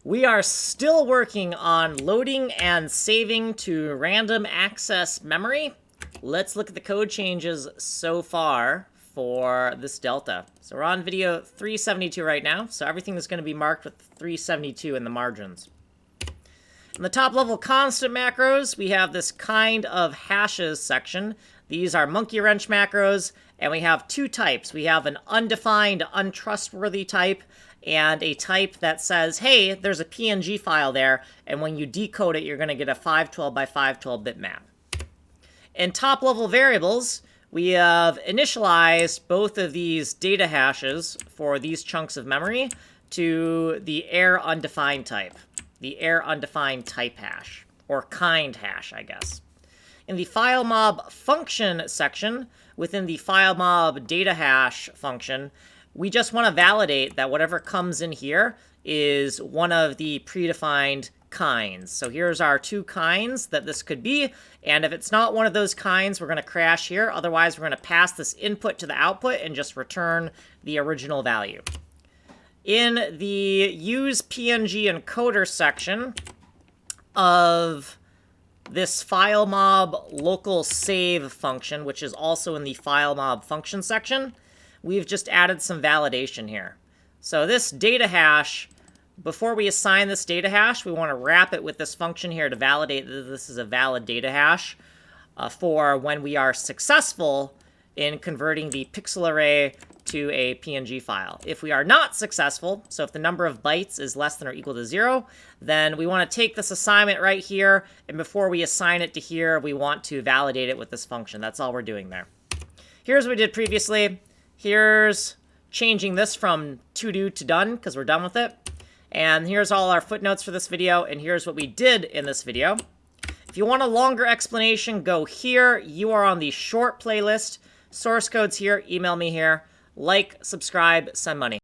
We are still working on loading and saving to random access memory. Let's look at the code changes so far for this delta. So we're on video 372 right now, so everything is going to be marked with 372 in the margins. In the top level constant macros, we have this kind of hashes section. These are monkey wrench macros, and we have two types. We have an undefined, untrustworthy type, and a type that says, hey, there's a PNG file there, and when you decode it, you're going to get a 512 by 512 bitmap. In top-level variables, we have initialized both of these data hashes for these chunks of memory to the air undefined type, the air undefined type hash, or kind hash, I guess. In the Filemob function section, within the Filemob data hash function, we just want to validate that whatever comes in here is one of the predefined kinds. So here's our two kinds that this could be, and if it's not one of those kinds, we're going to crash here. Otherwise, we're going to pass this input to the output and just return the original value. In the use PNG encoder section of this Filemob local save function, which is also in the Filemob function section, we've just added some validation here. So this data hash, before we assign this data hash, we want to wrap it with this function here to validate that this is a valid data hash for when we are successful in converting the pixel array to a PNG file. If we are not successful, so if the number of bytes is less than or equal to 0, then we want to take this assignment right here, and before we assign it to here, we want to validate it with this function. That's all we're doing there. Here's what we did previously. Here's changing this from to do to done, because we're done with it. And here's all our footnotes for this video, and here's what we did in this video. If you want a longer explanation, go here. You are on the short playlist. Source code's here. Email me here. Like, subscribe, send money.